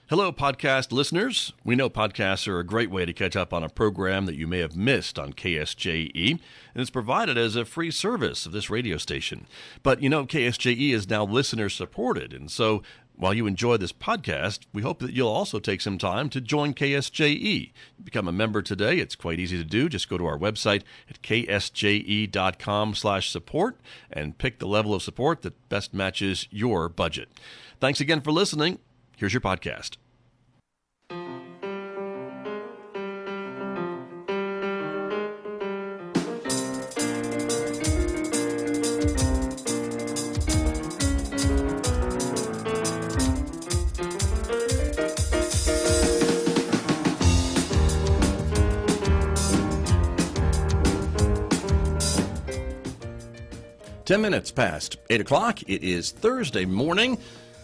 Hello, podcast listeners. We know podcasts are a great way to catch up on a program that you may have missed on KSJE, and it's provided as a free service of this radio station. But you know, KSJE is now listener-supported, and so while you enjoy this podcast, we hope that you'll also take some time to join KSJE. Become a member today. It's quite easy to do. Just go to our website at ksje.com/support and pick the level of support that best matches your budget. Thanks again for listening. Here's your podcast. 10 minutes past 8 o'clock. It is Thursday morning,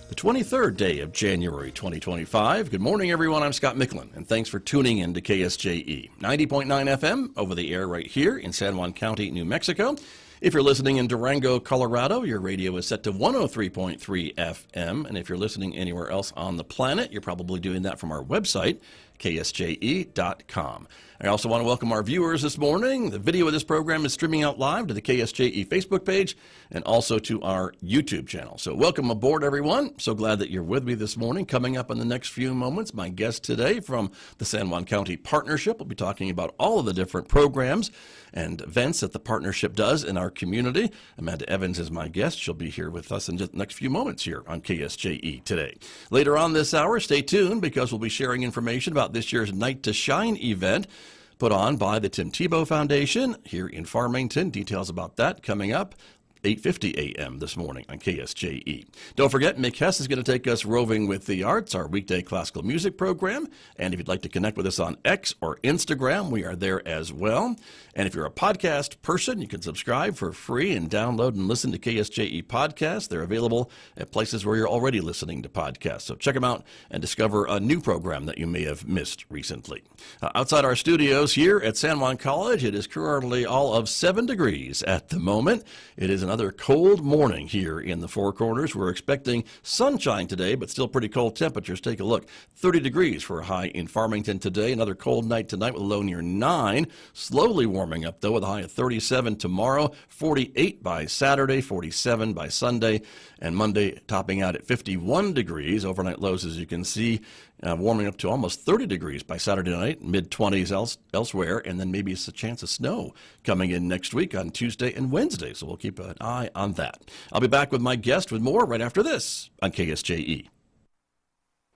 the 23rd day of January 2025. Good morning, everyone. I'm Scott Michlin, and thanks for tuning in to KSJE. 90.9 FM over the air right here in San Juan County, New Mexico. If you're listening in Durango, Colorado, your radio is set to 103.3 FM. And if you're listening anywhere else on the planet, you're probably doing that from our website, ksje.com. I also want to welcome our viewers this morning. The video of this program is streaming out live to the KSJE Facebook page and also to our YouTube channel. So welcome aboard, everyone. So glad that you're with me this morning. Coming up in the next few moments, my guest today from the San Juan County Partnership will be talking about all of the different programs and events that the partnership does in our community. Amanda Evans is my guest. She'll be here with us in just the next few moments here on KSJE today. Later on this hour, stay tuned because we'll be sharing information about this year's Night to Shine event put on by the Tim Tebow Foundation here in Farmington. Details about that coming up 8:50 a.m. this morning on KSJE. Don't forget, Mick Hess is going to take us roving with the arts, our weekday classical music program. And if you'd like to connect with us on X or Instagram, we are there as well. And if you're a podcast person, you can subscribe for free and download and listen to KSJE podcasts. They're available at places where you're already listening to podcasts. So check them out and discover a new program that you may have missed recently. Outside our studios here at San Juan College, it is currently all of 7 degrees at the moment. It is another cold morning here in the Four Corners. We're expecting sunshine today, but still pretty cold temperatures. Take a look. 30 degrees for a high in Farmington today. Another cold night tonight with a low near 9. Slowly warming up, though, with a high of 37 tomorrow, 48 by Saturday, 47 by Sunday, and Monday topping out at 51 degrees. Overnight lows, as you can see, warming up to almost 30 degrees by Saturday night, mid-20s elsewhere, and then maybe it's a chance of snow coming in next week on Tuesday and Wednesday, so we'll keep an eye on that. I'll be back with my guest with more right after this on KSJE.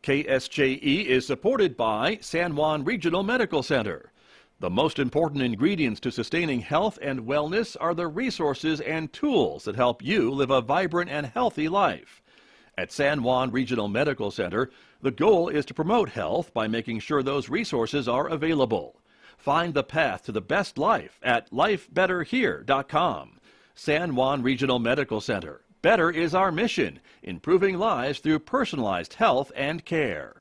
KSJE is supported by San Juan Regional Medical Center. The most important ingredients to sustaining health and wellness are the resources and tools that help you live a vibrant and healthy life. At San Juan Regional Medical Center, the goal is to promote health by making sure those resources are available. Find the path to the best life at lifebetterhere.com. San Juan Regional Medical Center. Better is our mission, improving lives through personalized health and care.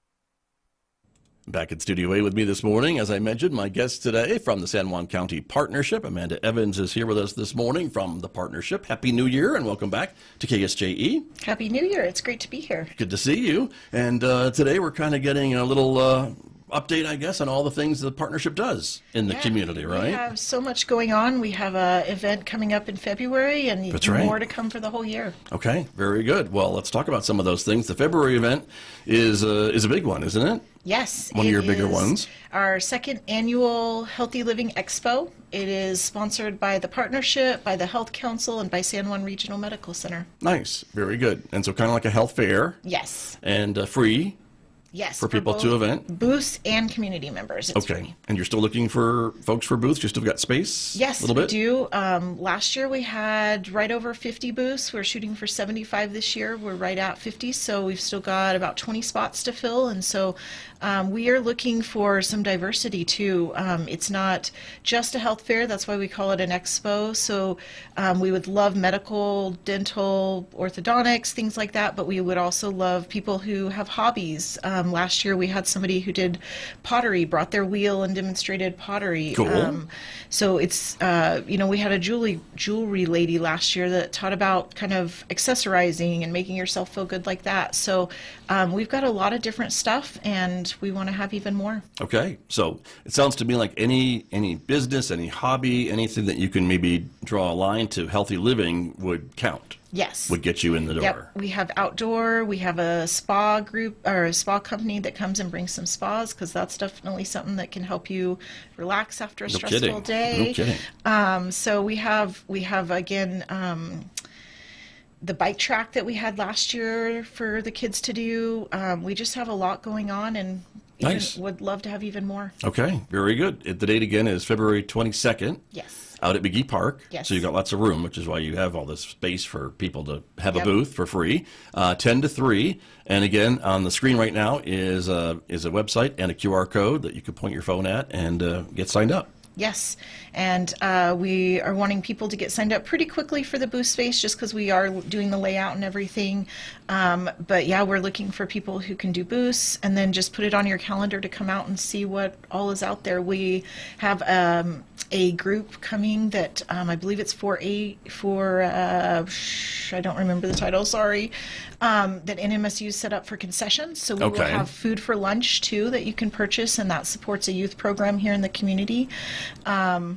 Back at Studio A with me this morning, as I mentioned, my guest today from the San Juan County Partnership, Amanda Evans, is here with us this morning from the Partnership. Happy New Year and welcome back to KSJE. Happy New Year. It's great to be here. Good to see you. And today we're kind of getting a little update, I guess, on all the things the partnership does in the community, right? We have so much going on. We have an event coming up in February and more to come for the whole year. Okay, very good. Well, let's talk about some of those things. The February event is a big one, isn't it? Yes. One of your bigger ones. Our second annual Healthy Living Expo. It is sponsored by the Partnership, by the Health Council, and by San Juan Regional Medical Center. Nice. Very good. And so kind of like a health fair. Yes. And free. Yes. For people to event? Booths and community members. It's free. And you're still looking for folks for booths? You still got space? Yes, a little bit? we do. Last year we had right over 50 booths. We're shooting for 75 this year. We're right at 50, so we've still got about 20 spots to fill. And so we are looking for some diversity too. It's not just a health fair. That's why we call it an expo. So we would love medical, dental, orthodontics, things like that. But we would also love people who have hobbies. last year we had somebody who did pottery, brought their wheel and demonstrated pottery. Cool. So it's, we had a jewelry lady last year that taught about kind of accessorizing and making yourself feel good like that. So we've got a lot of different stuff, and we want to have even more. Okay, so it sounds to me like any business, any hobby, anything that you can maybe draw a line to healthy living would count. Yes. Would get you in the door. Yep. We have outdoor. We have a spa group or a spa company that comes and brings some spas, because that's definitely something that can help you relax after a stressful day. No kidding. So we have again the bike track that we had last year for the kids to do. We just have a lot going on, and Nice. would love to have even more. Okay, very good. The date again is February 22nd. Yes. Out at McGee Park. Yes. So you've got lots of room, which is why you have all this space for people to have Yep. a booth for free. 10 to 3. And again, on the screen right now is a website and a QR code that you can point your phone at and get signed up. Yes, and we are wanting people to get signed up pretty quickly for the booth space, just because we are doing the layout and everything. But yeah, we're looking for people who can do booths, and then just put it on your calendar to come out and see what all is out there. We have a group coming that I believe it's I don't remember the title, sorry, that NMSU set up for concessions. So we will Okay. have food for lunch too that you can purchase, and that supports a youth program here in the community. Nice.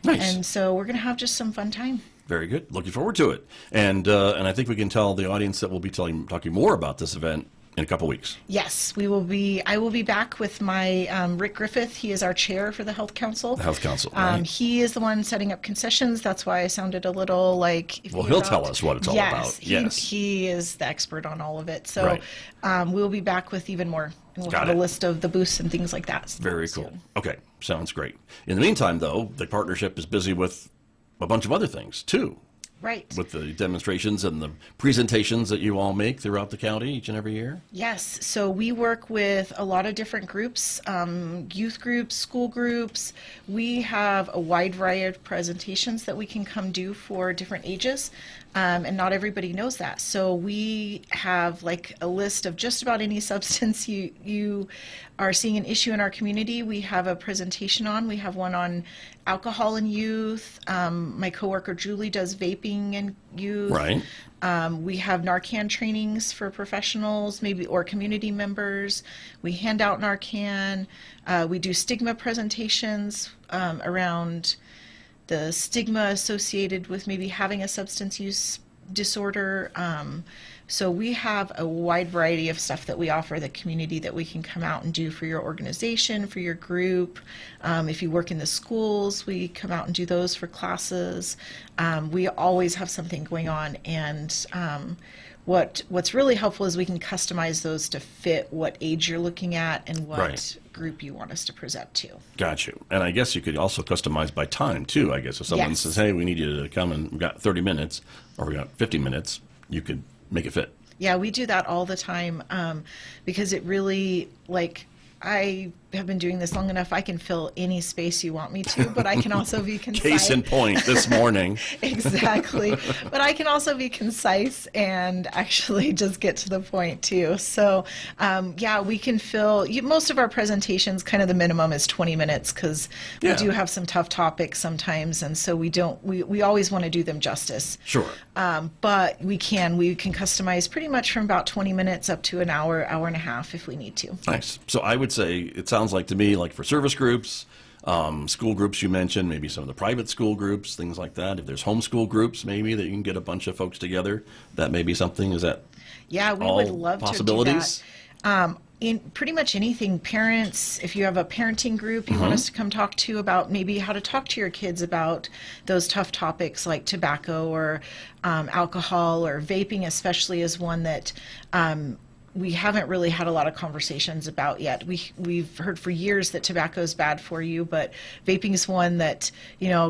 And so we're going to have just some fun time. Very good. Looking forward to it. And I think we can tell the audience that we'll be talking more about this event in a couple weeks. Yes, we will be. I will be back with my Rick Griffith. He is our chair for the Health Council. The Health Council, right? He is the one setting up concessions. That's why I sounded a little like. Well, he'll tell us what it's all yes, about. Yes. He is the expert on all of it. So Right. we'll be back with even more. And we'll Got have it. a list of the booths and things like that. Very soon. cool. Okay, sounds great. In the meantime, though, the partnership is busy with a bunch of other things, too. Right. With the demonstrations and the presentations that you all make throughout the county each and every year? Yes, so we work with a lot of different groups, youth groups, school groups. We have a wide variety of presentations that we can come do for different ages, and not everybody knows that. So we have like a list of just about any substance you are seeing an issue in our community. We have a presentation on. We have one on alcohol in youth. My coworker Julie does vaping in youth. Right. We have Narcan trainings for professionals, maybe, or community members. We hand out Narcan. We do stigma presentations around the stigma associated with maybe having a substance use disorder. So we have a wide variety of stuff that we offer the community that we can come out and do for your organization, for your group. If you work in the schools, we come out and do those for classes. We always have something going on, and what's really helpful is we can customize those to fit what age you're looking at and what Right. group you want us to present to. Got you. And I guess you could also customize by time, too, I guess. If someone Yes. says, hey, we need you to come and we've got 30 minutes or we got 50 minutes, you could make it fit. Yeah, we do that all the time because it really, like, I have been doing this long enough. I can fill any space you want me to, but I can also be concise. Case in point this morning. Exactly. But I can also be concise and actually just get to the point too. So, yeah, we can fill most of our presentations. Kind of the minimum is 20 minutes because Yeah. we do have some tough topics sometimes, and so we always want to do them justice. Sure. But we can customize pretty much from about 20 minutes up to an hour, hour and a half if we need to. Nice. So I would say it sounds like to me like for service groups, school groups you mentioned, maybe some of the private school groups, things like that. If there's homeschool groups, maybe that you can get a bunch of folks together, that may be something. Is that Yeah, we all would love possibilities? to do that. In pretty much anything, parents, if you have a parenting group you want us to come talk to about maybe how to talk to your kids about those tough topics like tobacco or alcohol or vaping, especially, is one that we haven't really had a lot of conversations about yet. We've heard for years that tobacco is bad for you, but vaping is one that,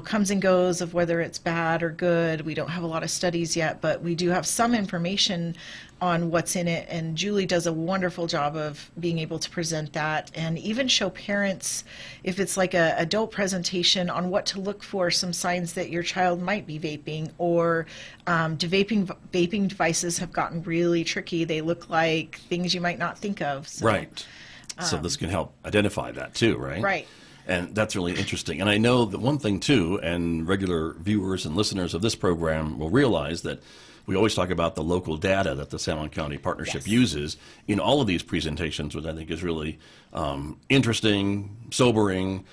comes and goes of whether it's bad or good. We don't have a lot of studies yet, but we do have some information on what's in it. And Julie does a wonderful job of being able to present that and even show parents, if it's like a adult presentation, on what to look for, some signs that your child might be vaping, or vaping devices have gotten really tricky. They look like things you might not think of. So, Right. So this can help identify that too, right? Right. And that's really interesting. And I know that one thing too, and regular viewers and listeners of this program will realize that we always talk about the local data that the San Juan County Partnership Yes. uses in all of these presentations, which I think is really interesting, sobering,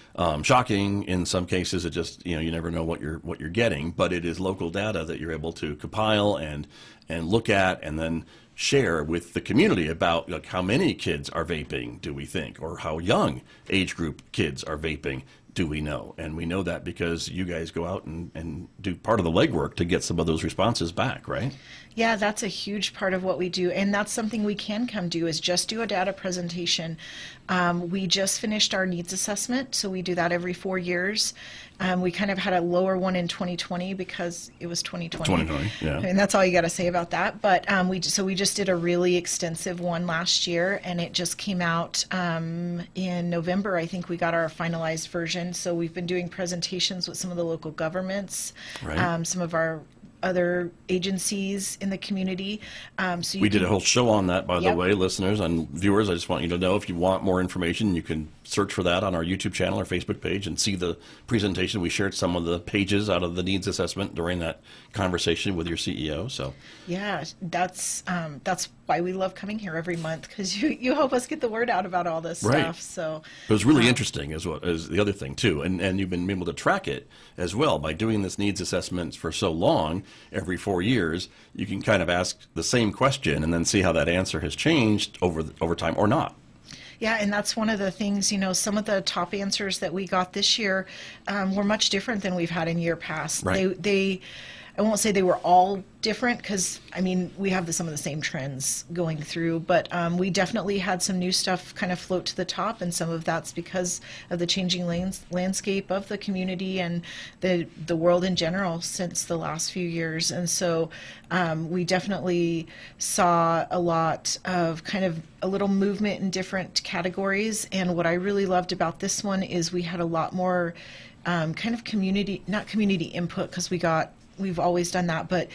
shocking. In some cases, it just, you never know what you're getting. But it is local data that you're able to compile and look at, and then share with the community about, like, how many kids are vaping, do we think, or how young age group kids are vaping, do we know? And we know that because you guys go out and do part of the legwork to get some of those responses back, right? Yeah, that's a huge part of what we do, and that's something we can come do, is just do a data presentation. We just finished our needs assessment, so we do that every 4 years. We kind of had a lower one in 2020 because it was 2020. 2020, yeah. And that's all you got to say about that. But we just did a really extensive one last year, and it just came out in November. I think we got our finalized version. So we've been doing presentations with some of the local governments, Right. some of our other agencies in the community. We did a whole show on that, by the Yep. way, listeners and viewers. I just want you to know, if you want more information, you can search for that on our YouTube channel or Facebook page and see the presentation. We shared some of the pages out of the needs assessment during that conversation with your CEO. So Yeah, that's why we love coming here every month, because you help us get the word out about all this Right. stuff. So it was really interesting as well as the other thing too. And you've been able to track it as well by doing this needs assessment for so long. Every 4 years, you can kind of ask the same question and then see how that answer has changed over time or not. yeah, and that's one of the things, some of the top answers that we got this year were much different than we've had in year past. Right. I won't say they were all different, because we have some of the same trends going through, but we definitely had some new stuff kind of float to the top, and some of that's because of the changing landscape of the community and the world in general since the last few years. And so we definitely saw a lot of kind of a little movement in different categories. And what I really loved about this one is we had a lot more kind of not community input, because we've always done that, but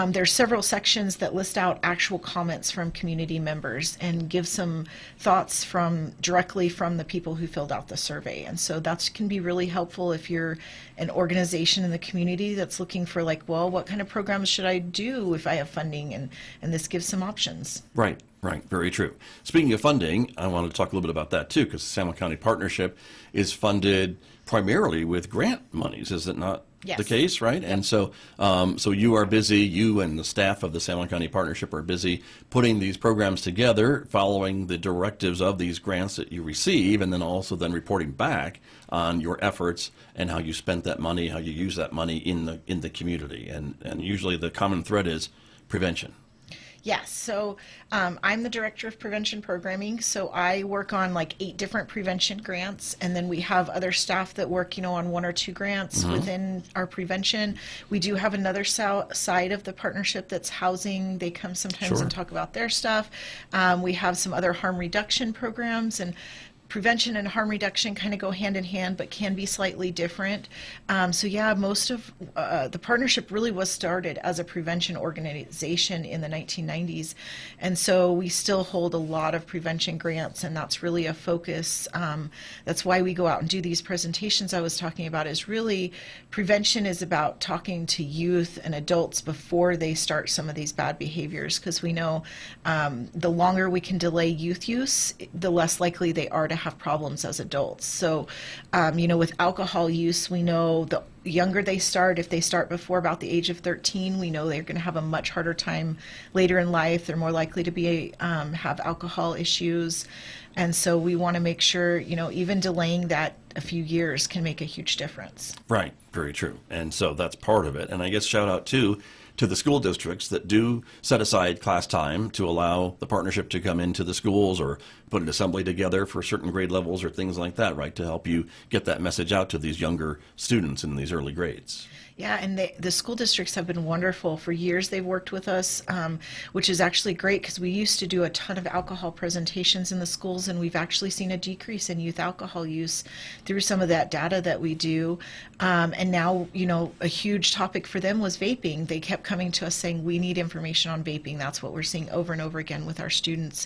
there's several sections that list out actual comments from community members and give some thoughts directly from the people who filled out the survey. And so that can be really helpful if you're an organization in the community that's looking for, like, well, what kind of programs should I do if I have funding? And this gives some options. Right. Very true. Speaking of funding, I want to talk a little bit about that too, because the San Juan County Partnership is funded primarily with grant monies, is it not? Yes. The case, right? Yep. And so you are busy, you and the staff of the San Juan County Partnership are busy putting these programs together, following the directives of these grants that you receive, and then also reporting back on your efforts and how you spent that money, how you use that money in the community. And usually the common thread is prevention. Yes, so I'm the director of prevention programming, so I work on like 8 different prevention grants, and then we have other staff that work, on 1 or 2 grants within our prevention. We do have another side of the partnership that's housing. They come sometimes and talk about their stuff. We have some other harm reduction programs, and prevention and harm reduction kind of go hand in hand, but can be slightly different. So yeah, most of the partnership really was started as a prevention organization in the 1990s. And so we still hold a lot of prevention grants, and that's really a focus. That's why we go out and do these presentations I was talking about, is really prevention is about talking to youth and adults before they start some of these bad behaviors, because we know the longer we can delay youth use, the less likely they are to have problems as adults. So, with alcohol use, we know the younger they start, if they start before about the age of 13, we know they're going to have a much harder time later in life. They're more likely to be have alcohol issues. And so we want to make sure, even delaying that a few years can make a huge difference. Right, very true. And so that's part of it. And I guess shout out to the school districts that do set aside class time to allow the partnership to come into the schools or put an assembly together for certain grade levels or things like that, right, to help you get that message out to these younger students in these early grades. Yeah, and the school districts have been wonderful. For years, they've worked with us, which is actually great because we used to do a ton of alcohol presentations in the schools, and we've actually seen a decrease in youth alcohol use through some of that data that we do. And now, a huge topic for them was vaping. They kept coming to us saying, we need information on vaping. That's what we're seeing over and over again with our students.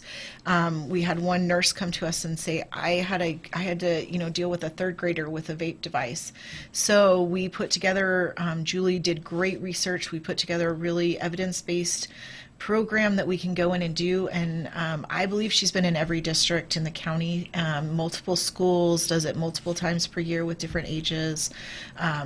We had one nurse come to us and say, I had to, deal with a third grader with a vape device. So we put together, Julie did great research. We put together a really evidence-based program that we can go in and do. And I believe she's been in every district in the county, multiple schools, does it multiple times per year with different ages.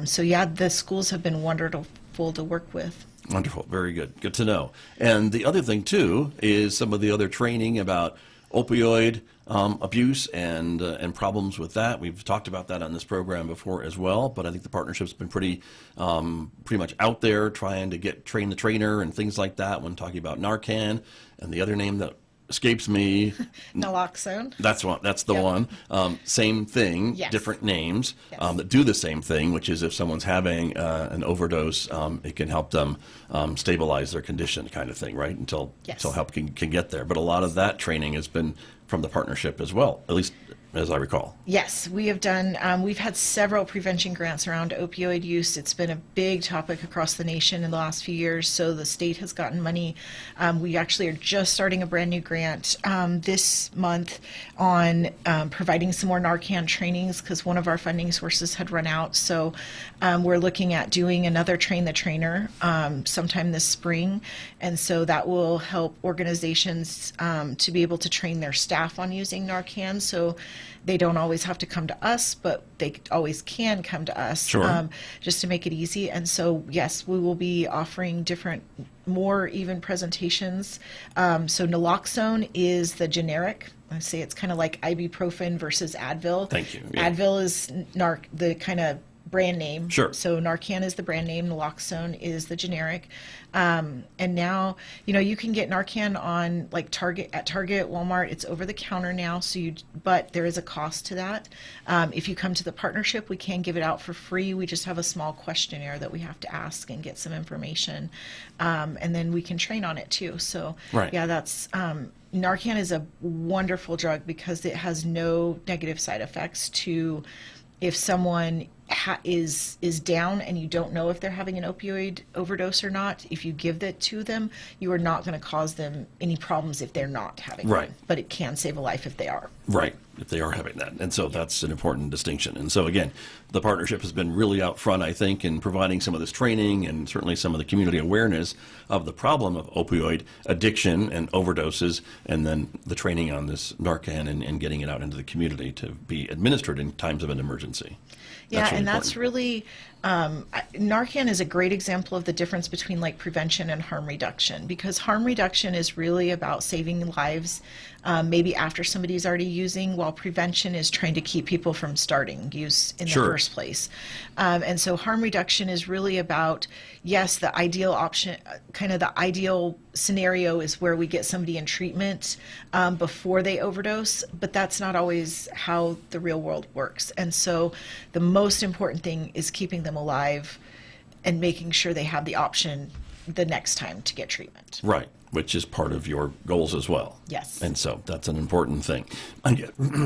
So yeah, the schools have been wonderful to work with. Wonderful. Very good. Good to know. And the other thing, too, is some of the other training about opioid abuse and problems with that. We've talked about that on this program before as well, but I think the partnership's been pretty much out there trying to train the trainer and things like that when talking about Narcan. And the other name that escapes me, Naloxone. That's the one. Same thing, Yes. different names Yes. that do the same thing, which is if someone's having an overdose, it can help them stabilize their condition, kind of thing, right? Until help can get there. But a lot of that training has been from the partnership as well, at least as I recall. Yes, we have done, we've had several prevention grants around opioid use. It's been a big topic across the nation in the last few years, so the state has gotten money. We actually are just starting a brand new grant this month on providing some more Narcan trainings because one of our funding sources had run out. So we're looking at doing another Train the Trainer sometime this spring. And so that will help organizations to be able to train their staff on using Narcan. So they don't always have to come to us, but they always can come to us. Sure. Just to make it easy. And so, yes, we will be offering different, more even presentations. So naloxone is the generic. I say it's kind of like ibuprofen versus Advil. Thank you. Yeah. Advil is the kind of brand name. Sure. So Narcan is the brand name, naloxone is the generic. And now, you can get Narcan on like Target, Walmart. It's over the counter now. But there is a cost to that. If you come to the partnership, we can give it out for free. We just have a small questionnaire that we have to ask and get some information. And then we can train on it too. So Right. yeah, that's, Narcan is a wonderful drug because it has no negative side effects to if someone is down and you don't know if they're having an opioid overdose or not. If you give that to them, you are not going to cause them any problems if they're not having Right. one. But it can save a life if they are. Right, if they are having that. And so that's an important distinction. And so, again, the partnership has been really out front, I think, in providing some of this training and certainly some of the community awareness of the problem of opioid addiction and overdoses, and then the training on this Narcan and getting it out into the community to be administered in times of an emergency. Yeah, really and that's important. really, Narcan is a great example of the difference between like prevention and harm reduction, because harm reduction is really about saving lives maybe after somebody's already using, while prevention is trying to keep people from starting use in the Sure. first place. And so harm reduction is really about, yes, the ideal option, kind of the ideal scenario is where we get somebody in treatment before they overdose, but that's not always how the real world works. And so the most important thing is keeping them alive and making sure they have the option the next time to get treatment. Right, which is part of your goals as well. Yes. And so that's an important thing.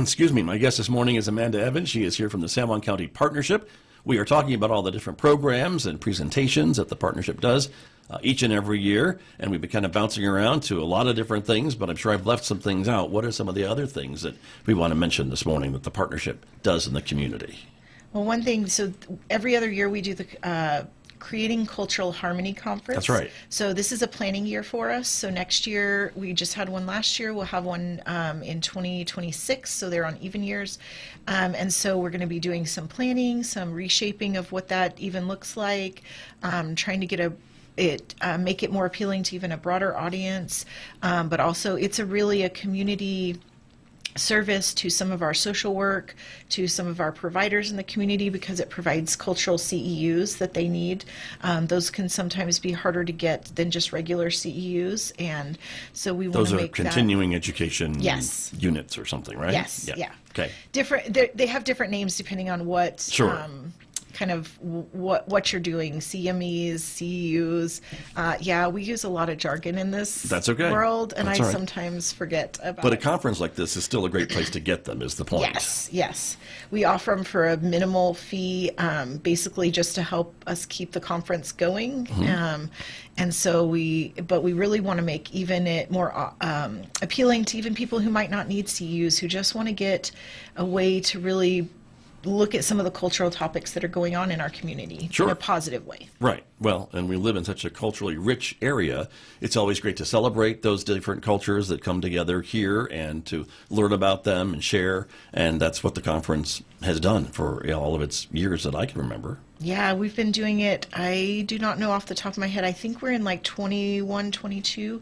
Excuse me, my guest this morning is Amanda Evans. She is here from the San Juan County Partnership. We are talking about all the different programs and presentations that the partnership does each and every year, and we've been kind of bouncing around to a lot of different things, but I'm sure I've left some things out. What are some of the other things that we want to mention this morning that the partnership does in the community? Well, one thing, so every other year we do the Creating Cultural Harmony Conference. That's right. So this is a planning year for us. So next year, we just had one last year. We'll have one in 2026. So they're on even years. And so we're going to be doing some planning, some reshaping of what that even looks like, trying to get make it more appealing to even a broader audience. But also it's really a community service to some of our social work, to some of our providers in the community, because it provides cultural CEUs that they need. Those can sometimes be harder to get than just regular CEUs, and so we want Those to are make continuing education Yes. units or something, right? Yes, yeah. Okay. Different. They have different names depending on what Sure. kind of what you're doing, CMEs, CEUs. Yeah, we use a lot of jargon in this That's okay. world, and That's I all right. sometimes forget about But a it. conference like this is still a great place to get them, is the point. Yes, yes. We offer them for a minimal fee, basically just to help us keep the conference going. And so but we really want to make even it more appealing to even people who might not need CEUs, who just want to get a way to really look at some of the cultural topics that are going on in our community Sure. in a positive way. Right. Well, and we live in such a culturally rich area. It's always great to celebrate those different cultures that come together here and to learn about them and share. And that's what the conference has done for all of its years that I can remember. Yeah, we've been doing it. I do not know off the top of my head. I think we're in like 21, 22,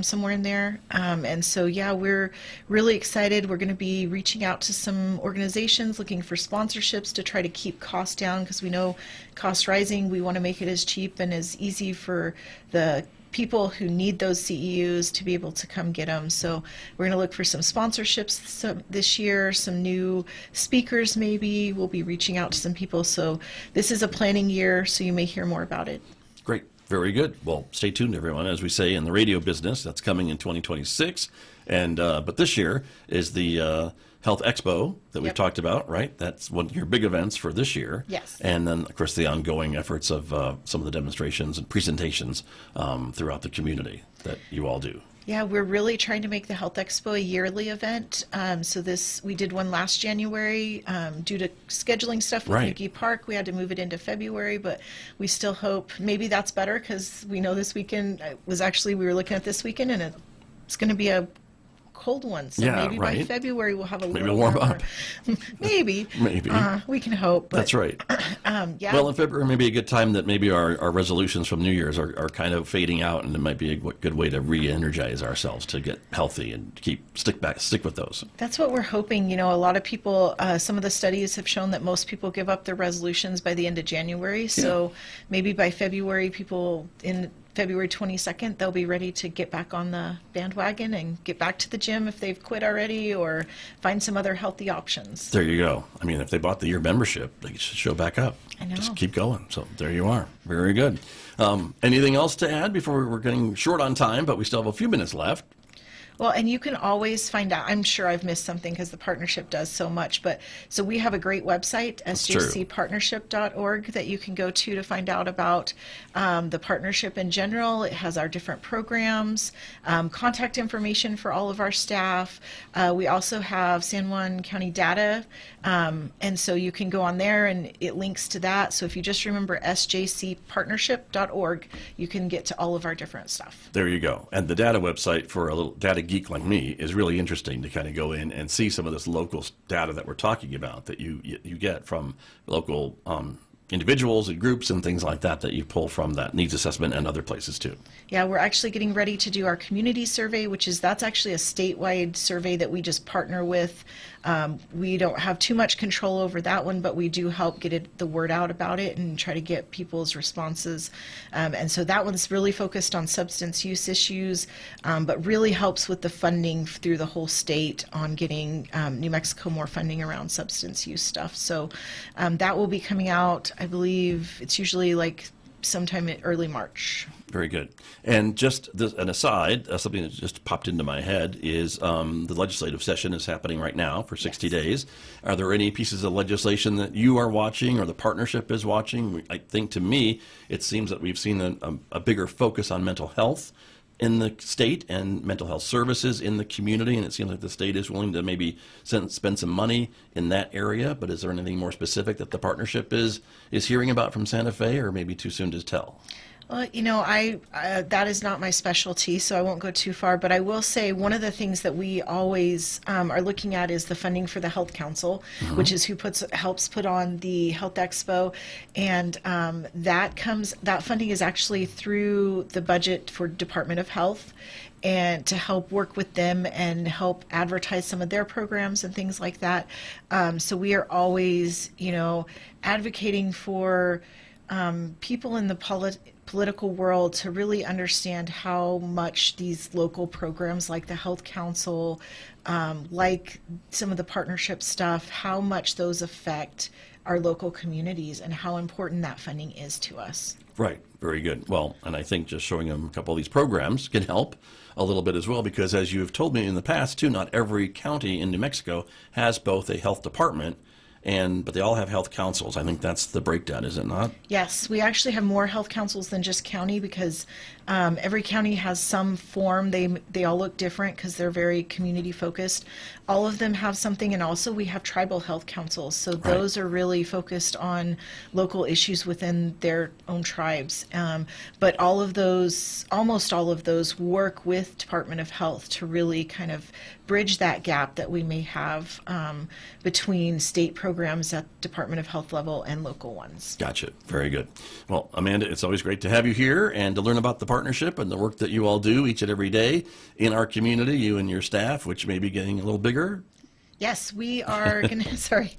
somewhere in there. And so, yeah, we're really excited. We're going to be reaching out to some organizations looking for sponsorships to try to keep costs down, because we know costs rising. We want to make it as cheap and as easy for the people who need those CEUs to be able to come get them. So we're going to look for some sponsorships this year, some new speakers maybe. We'll be reaching out to some people. So this is a planning year, so you may hear more about it. Great. Very good. Well, stay tuned, everyone. As we say in the radio business, that's coming in 2026. And but this year is the Health Expo that we've Yep. talked about, right? That's one of your big events for this year. Yes. And then, of course, the ongoing efforts of some of the demonstrations and presentations throughout the community that you all do. Yeah, we're really trying to make the Health Expo a yearly event. So we did one last January. Due to scheduling stuff with Right. Yuki Park, we had to move it into February, but we still hope maybe that's better, because we know this weekend we were looking at this weekend, and it's going to be a cold one. So Yeah, maybe by right. February we'll have a Maybe little it'll warm warmer. up. Maybe. Maybe. We can hope. But, That's right. yeah. Well, in February may be a good time that maybe our resolutions from New Year's are kind of fading out, and it might be a good way to re-energize ourselves to get healthy and stick with those. That's what we're hoping. You know, a lot of people, some of the studies have shown that most people give up their resolutions by the end of January. So maybe by February, in February 22nd, they'll be ready to get back on the bandwagon and get back to the gym if they've quit already, or find some other healthy options. There you go. I mean, if they bought the year membership, they should show back up. I know. Just keep going. So there you are. Very good. Anything else to add before we're getting short on time, but we still have a few minutes left? Well, and you can always find out. I'm sure I've missed something because the partnership does so much. But so we have a great website, sjcpartnership.org, that you can go to find out about the partnership in general. It has our different programs, contact information for all of our staff. We also have San Juan County data. And so you can go on there and it links to that. So if you just remember sjcpartnership.org, you can get to all of our different stuff. There you go. And the data website for a little data geek like me is really interesting to kind of go in and see some of this local data that we're talking about that you get from local individuals and groups and things like that you pull from that needs assessment and other places too. Yeah, we're actually getting ready to do our community survey, that's actually a statewide survey that we just partner with. We don't have too much control over that one, but we do help get the word out about it and try to get people's responses. And so that one's really focused on substance use issues, but really helps with the funding through the whole state on getting New Mexico more funding around substance use stuff. So that will be coming out, I believe it's usually like sometime in early March. Very good. And just an aside, something that just popped into my head is the legislative session is happening right now for 60 days. Are there any pieces of legislation that you are watching or the partnership is watching? I think to me, it seems that we've seen a bigger focus on mental health in the state and mental health services in the community, and it seems like the state is willing to maybe spend some money in that area. But is there anything more specific that the partnership is hearing about from Santa Fe, or maybe too soon to tell? Well, you know, that is not my specialty, so I won't go too far. But I will say one of the things that we always are looking at is the funding for the Health Council, which is who helps put on the Health Expo, and that funding is actually through the budget for Department of Health, and to help work with them and help advertise some of their programs and things like that. So we are always, advocating for people in the political world to really understand how much these local programs like the Health Council, like some of the partnership stuff, how much those affect our local communities and how important that funding is to us. Right. Very good. Well, and I think just showing them a couple of these programs can help a little bit as well, because as you have told me in the past too, not every county in New Mexico has both a health department but they all have health councils. I think that's the breakdown, is it not? Yes, we actually have more health councils than just county because every county has some form. They all look different because they're very community focused. All of them have something, and also we have tribal health councils. So those are really focused on local issues within their own tribes. But almost all of those work with Department of Health to really kind of bridge that gap that we may have between state programs at Department of Health level and local ones. Gotcha. Very good. Well, Amanda, it's always great to have you here and to learn about the partnership and the work that you all do each and every day in our community, you and your staff, which may be getting a little bigger. Yes, we are going to,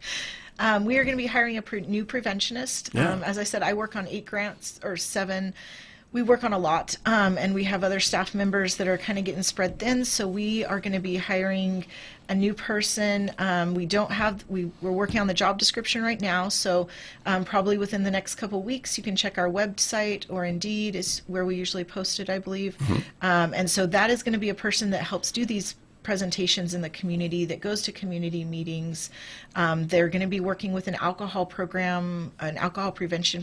we are going to be hiring a new preventionist. Yeah. As I said, I work on 8 grants or 7. We work on a lot, and we have other staff members that are kind of getting spread thin. So we are going to be hiring a new person. We're working on the job description right now. So probably within the next couple of weeks, you can check our website, or Indeed is where we usually post it, I believe. And so that is going to be a person that helps do these presentations in the community, that goes to community meetings. They're going to be working with an alcohol prevention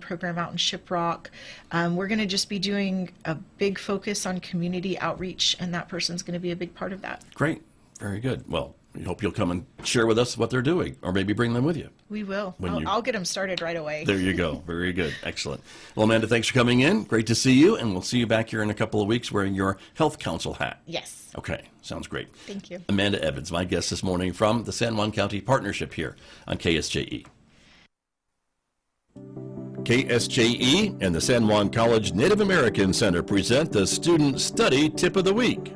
program out in Shiprock. We're going to just be doing a big focus on community outreach, and that person's going to be a big part of that. Great. Very good. Well, we hope you'll come and share with us what they're doing, or maybe bring them with you. We will. I'll get them started right away. There you go. Very good. Excellent. Well, Amanda, thanks for coming in. Great to see you, and we'll see you back here in a couple of weeks wearing your Health Council hat. Yes. Okay. Sounds great. Thank you. Amanda Evans, my guest this morning from the San Juan County Partnership here on KSJE. KSJE and the San Juan College Native American Center present the Student Study Tip of the Week.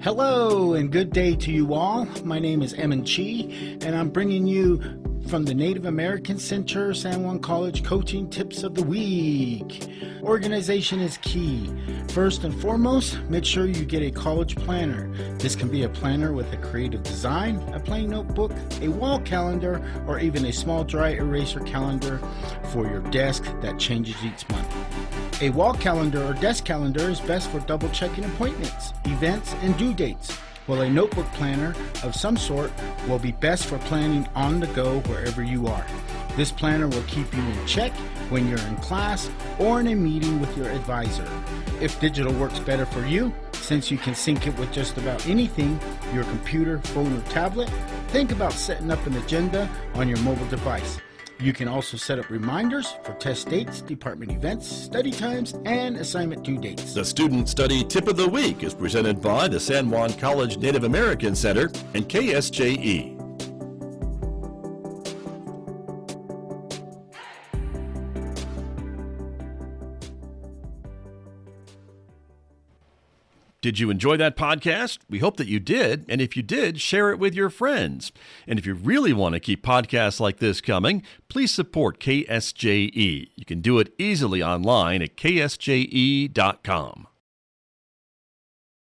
Hello and good day to you all. My name is Emin Chi, and I'm bringing you from the Native American Center San Juan College Coaching Tips of the Week. Organization is key. First and foremost, make sure you get a college planner. This can be a planner with a creative design, a plain notebook, a wall calendar, or even a small dry eraser calendar for your desk that changes each month. A wall calendar or desk calendar is best for double checking appointments, events, and due dates, while a notebook planner of some sort will be best for planning on the go wherever you are. This planner will keep you in check when you're in class or in a meeting with your advisor. If digital works better for you, since you can sync it with just about anything, your computer, phone, or tablet, think about setting up an agenda on your mobile device. You can also set up reminders for test dates, department events, study times, and assignment due dates. The Student Study Tip of the Week is presented by the San Juan College Native American Center and KSJE. Did you enjoy that podcast? We hope that you did. And if you did, share it with your friends. And if you really want to keep podcasts like this coming, please support KSJE. You can do it easily online at ksje.com.